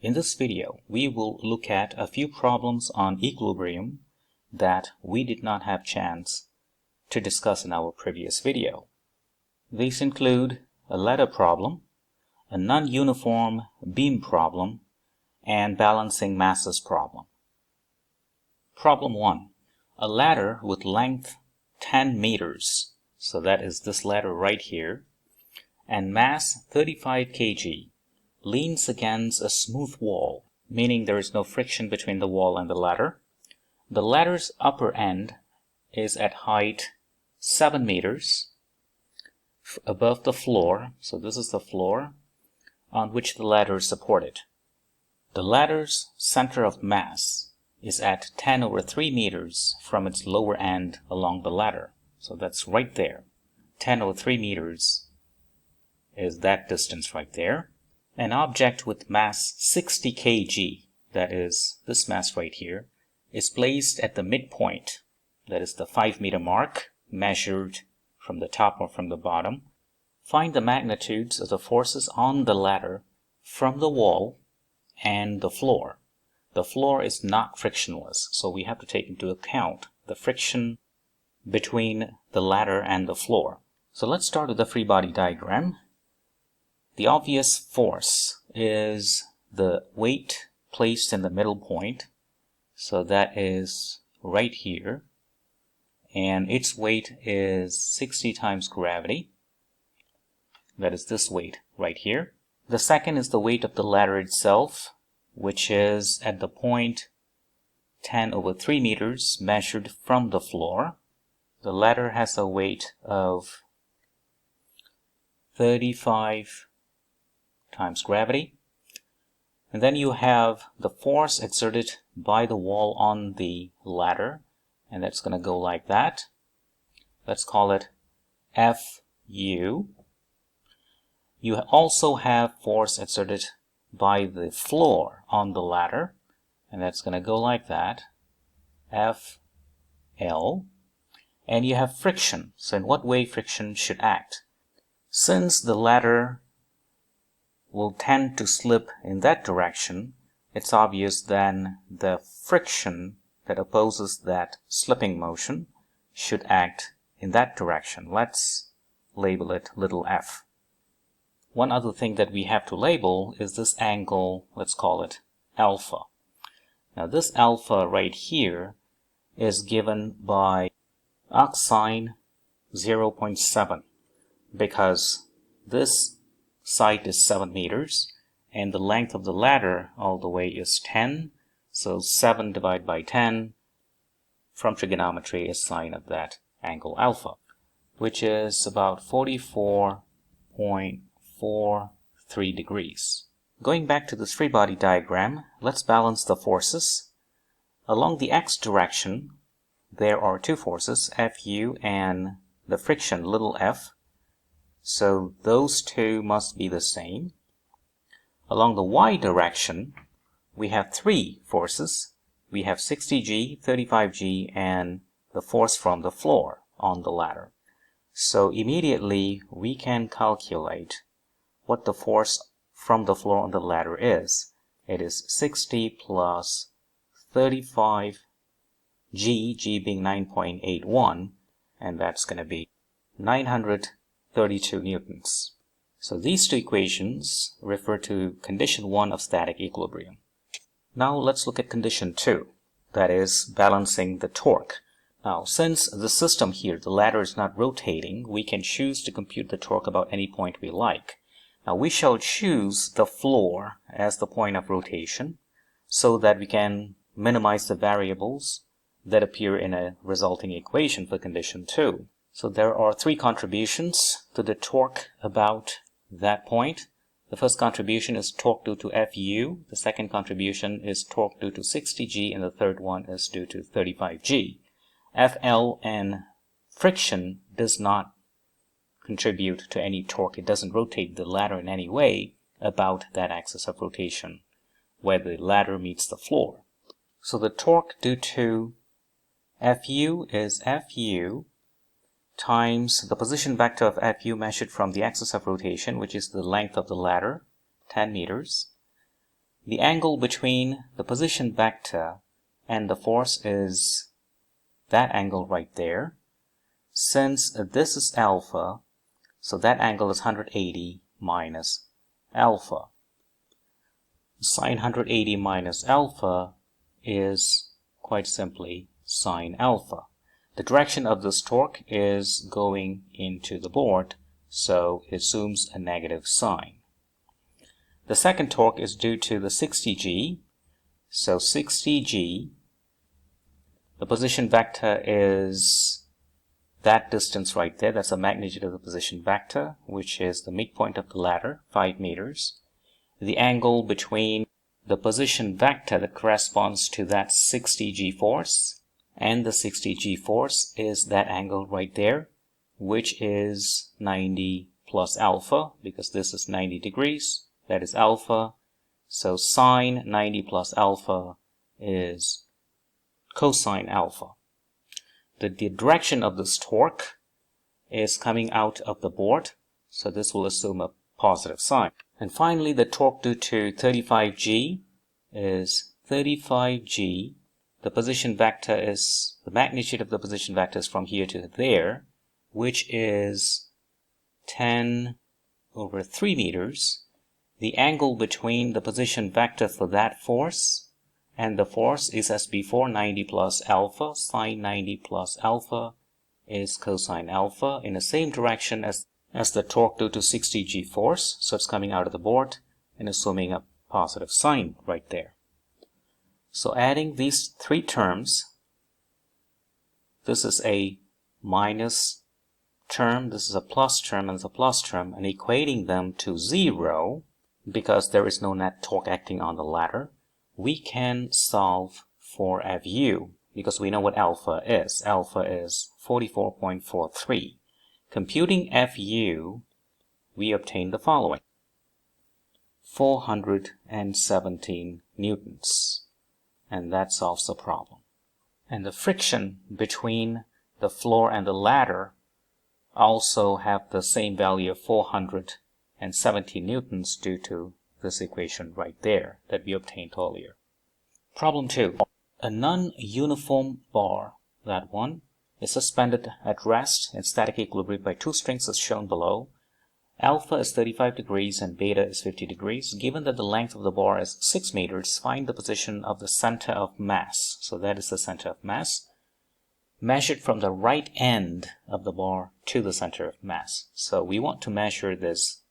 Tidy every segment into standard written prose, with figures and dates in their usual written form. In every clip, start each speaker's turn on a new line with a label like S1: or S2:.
S1: In this video, we will look at a few problems on equilibrium that we did not have chance to discuss in our previous video. These include a ladder problem, a non-uniform beam problem, and balancing masses problem. Problem 1. A ladder with length 10 meters, so that is this ladder right here, and mass 35 kg, leans against a smooth wall, meaning there is no friction between the wall and the ladder. The ladder's upper end is at height 7 meters above the floor, so this is the floor on which the ladder is supported. The ladder's center of mass is at 10/3 meters from its lower end along the ladder, so that's right there. 10/3 meters is that distance right there. An object with mass 60 kg, that is this mass right here, is placed at the midpoint, that is the 5-meter mark, measured from the top or from the bottom. Find the magnitudes of the forces on the ladder from the wall and the floor. The floor is not frictionless, so we have to take into account the friction between the ladder and the floor. So let's start with the free body diagram. The obvious force is the weight placed in the middle point, so that is right here, and its weight is 60 times gravity, that is this weight right here. The second is the weight of the ladder itself, which is at the point 10/3 meters measured from the floor. The ladder has a weight of 35 times gravity. And then you have the force exerted by the wall on the ladder, and that's going to go like that. Let's call it Fu. You also have force exerted by the floor on the ladder, and that's going to go like that, Fl. And you have friction. So in what way friction should act? Since the ladder will tend to slip in that direction, it's obvious then the friction that opposes that slipping motion should act in that direction. Let's label it little f. One other thing that we have to label is this angle, let's call it alpha. Now this alpha right here is given by arcsine 0.7 because this side is 7 meters and the length of the ladder all the way is 10, so 7 divided by 10 from trigonometry is sine of that angle alpha, which is about 44.43 degrees. Going back to this free body diagram, let's balance the forces. Along the x direction there are two forces, Fu and the friction little f. So those two must be the same. Along the y direction, we have three forces. We have 60G, 35G, and the force from the floor on the ladder. So immediately we can calculate what the force from the floor on the ladder is. It is 60 plus 35G, G being 9.81, and that's going to be 932 newtons. So these two equations refer to condition 1 of static equilibrium. Now let's look at condition 2, that is balancing the torque. Now since the system here, the ladder is not rotating, we can choose to compute the torque about any point we like. Now we shall choose the floor as the point of rotation so that we can minimize the variables that appear in a resulting equation for condition 2. So there are three contributions to the torque about that point. The first contribution is torque due to Fu, the second contribution is torque due to 60G, and the third one is due to 35G. Fl and friction does not contribute to any torque. It doesn't rotate the ladder in any way about that axis of rotation where the ladder meets the floor. So the torque due to Fu is Fu times the position vector of Fu measured from the axis of rotation, which is the length of the ladder, 10 meters. the angle between the position vector and the force is that angle right there. Since this is alpha, so that angle is 180 minus alpha. Sine 180 minus alpha is quite simply sine alpha. The direction of this torque is going into the board, so it assumes a negative sign. The second torque is due to the 60G. So 60G, the position vector is that distance right there. That's the magnitude of the position vector, which is the midpoint of the ladder, 5 meters. The angle between the position vector that corresponds to that 60G force and the 60G force is that angle right there, which is 90 plus alpha, because this is 90 degrees. That is alpha. So sine 90 plus alpha is cosine alpha. The direction of this torque is coming out of the board, so this will assume a positive sign. And finally, the torque due to 35G is 35G. The position vector is, the magnitude of the position vector is from here to there, which is 10 over 3 meters. The angle between the position vector for that force and the force is as before, 90 plus alpha. Sine 90 plus alpha is cosine alpha in the same direction as the torque due to 60G force. So it's coming out of the board and assuming a positive sign right there. So adding these three terms, this is a minus term, this is a plus term, and it's a plus term, and equating them to 0, because there is no net torque acting on the ladder, we can solve for Fu, because we know what alpha is. Alpha is 44.43. Computing Fu, we obtain the following: 417 newtons. And that solves the problem. And the friction between the floor and the ladder also have the same value of 470 newtons due to this equation right there that we obtained earlier. Problem 2. A non-uniform bar, that one, is suspended at rest in static equilibrium by two strings as shown below. Alpha is 35 degrees and beta is 50 degrees. Given that the length of the bar is 6 meters, find the position of the center of mass. So that is the center of mass, measured from the right end of the bar to the center of mass. So we want to measure this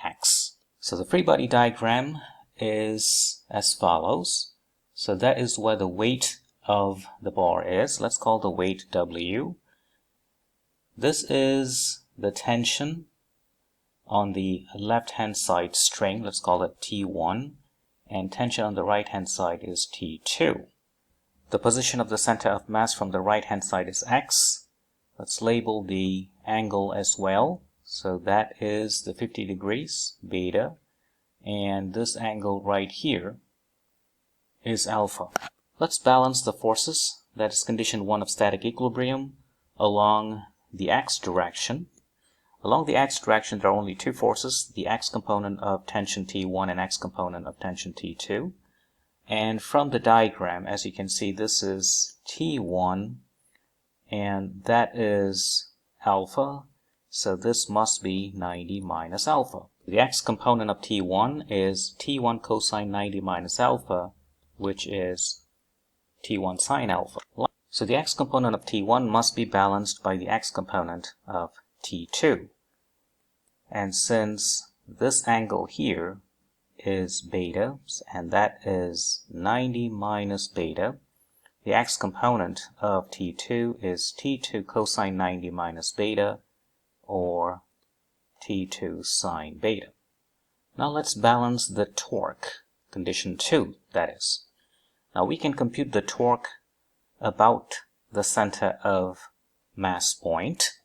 S1: x. So the free body diagram is as follows. So that is where the weight of the bar is. Let's call the weight W. This is the tension on the left-hand side string, let's call it T1, and tension on the right-hand side is T2. The position of the center of mass from the right-hand side is X. Let's label the angle as well. So that is the 50 degrees, beta, and this angle right here is alpha. Let's balance the forces, that is condition 1 of static equilibrium, along the X direction. Along the X direction, there are only two forces, the X component of tension T1 and X component of tension T2. And from the diagram, as you can see, this is T1, and that is alpha, so this must be 90 minus alpha. The X component of T1 is T1 cosine 90 minus alpha, which is T1 sine alpha. So the X component of T1 must be balanced by the X component of T2. And since this angle here is beta, and that is 90 minus beta, the X component of T2 is T2 cosine 90 minus beta, or T2 sine beta. Now let's balance the torque, condition 2, that is. Now we can compute the torque about the center of mass point,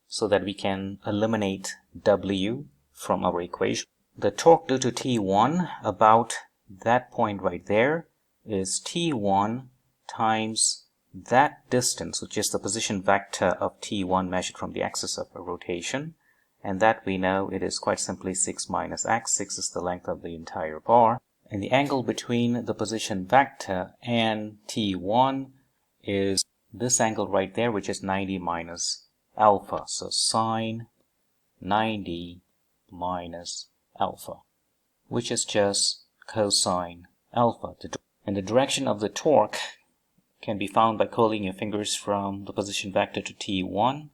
S1: so that we can eliminate W from our equation. The torque due to T1 about that point right there is T1 times that distance, which is the position vector of T1 measured from the axis of rotation, and that we know it is quite simply 6 minus x. 6 is the length of the entire bar, And the angle between the position vector and T1 is this angle right there, which is 90 minus alpha. So sine 90 minus alpha, which is just cosine alpha. And the direction of the torque can be found by curling your fingers from the position vector to T1,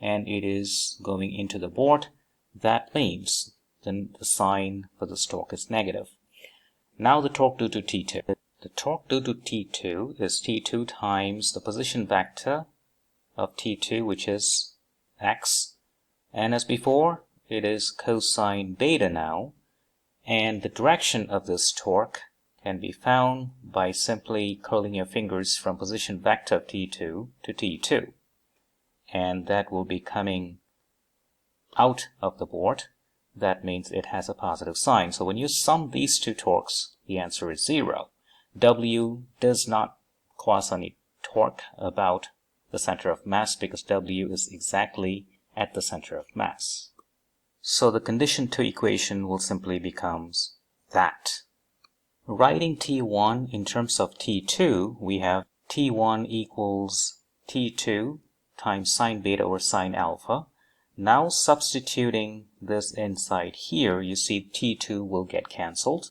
S1: and it is going into the board. That means then the sign for this torque is negative. Now the torque due to T2. The torque due to T2 is T2 times the position vector of T2, which is x, and as before it is cosine beta now, and the direction of this torque can be found by simply curling your fingers from position vector of T2 to T2, and that will be coming out of the board. That means it has a positive sign. So when you sum these two torques, the answer is 0. W does not cause any torque about the center of mass because W is exactly at the center of mass. So the condition 2 equation will simply becomes that. Writing T1 in terms of T2, we have T1 equals T2 times sine beta over sine alpha. Now substituting this inside here, you see T2 will get cancelled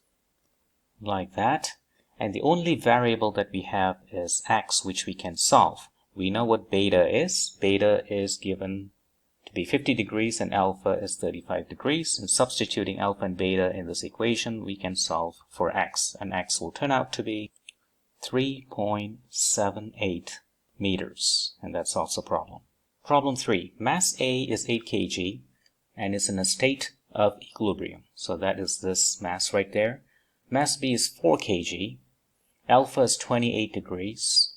S1: like that. And the only variable that we have is x, which we can solve. We know what beta is. Beta is given to be 50 degrees and alpha is 35 degrees. And substituting alpha and beta in this equation, we can solve for x. And x will turn out to be 3.78 meters. And that solves the problem. Problem 3. Mass A is 8 kg and is in a state of equilibrium. So that is this mass right there. Mass B is 4 kg. Alpha is 28 degrees.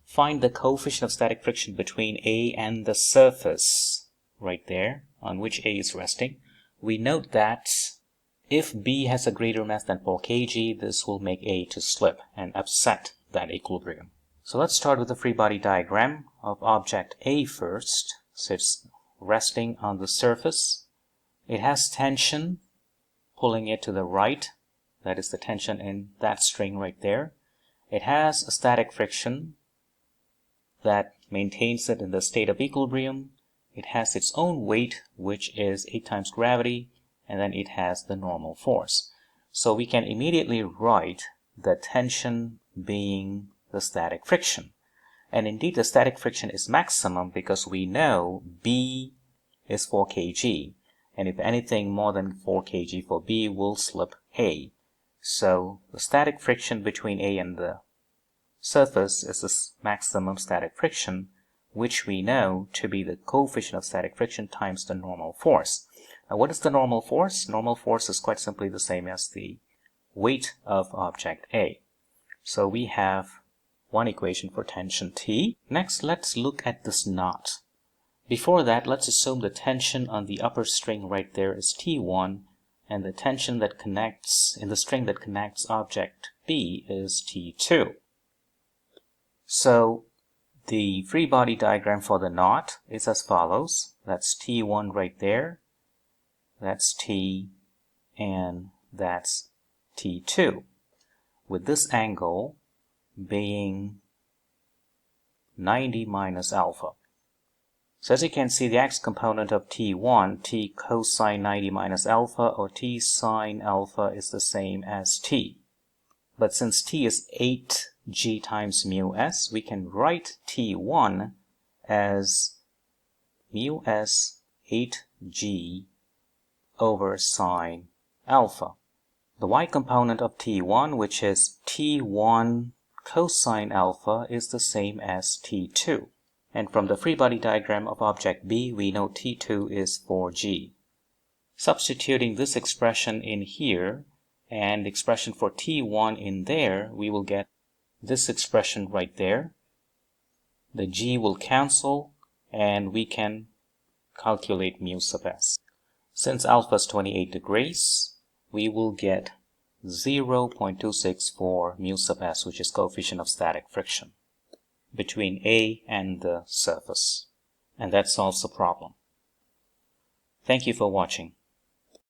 S1: Find the coefficient of static friction between A and the surface right there on which A is resting. We note that if B has a greater mass than 4 kg, this will make A to slip and upset that equilibrium. So let's start with the free body diagram of object A first. So it's resting on the surface. It has tension pulling it to the right. That is the tension in that string right there. It has a static friction that maintains it in the state of equilibrium. It has its own weight, which is 8 times gravity, and then it has the normal force. So we can immediately write the tension being the static friction. And indeed the static friction is maximum because we know B is 4 kg. And if anything more than 4 kg for B will slip A. So the static friction between A and the surface is the maximum static friction, which we know to be the coefficient of static friction times the normal force. Now what is the normal force? Normal force is quite simply the same as the weight of object A. So we have one equation for tension T. Next, let's look at this knot. Before that, let's assume the tension on the upper string right there is T1, and the tension that connects in the string that connects object B is T2. So the free body diagram for the knot is as follows. That's T1 right there, that's T, and that's T2, with this angle being 90 minus alpha. So as you can see, the x component of T1, T cosine 90 minus alpha, or T sine alpha, is the same as T. But since T is 8g times mu s, we can write T1 as mu s 8g over sine alpha. The y component of T1, which is T1 cosine alpha, is the same as T2. And from the free body diagram of object B, we know T2 is 4g. Substituting this expression in here and expression for T1 in there, we will get this expression right there. The g will cancel and we can calculate mu sub s. Since alpha is 28 degrees, we will get 0.264 mu sub s, which is coefficient of static friction between A and the surface. And that solves the problem. Thank you for watching.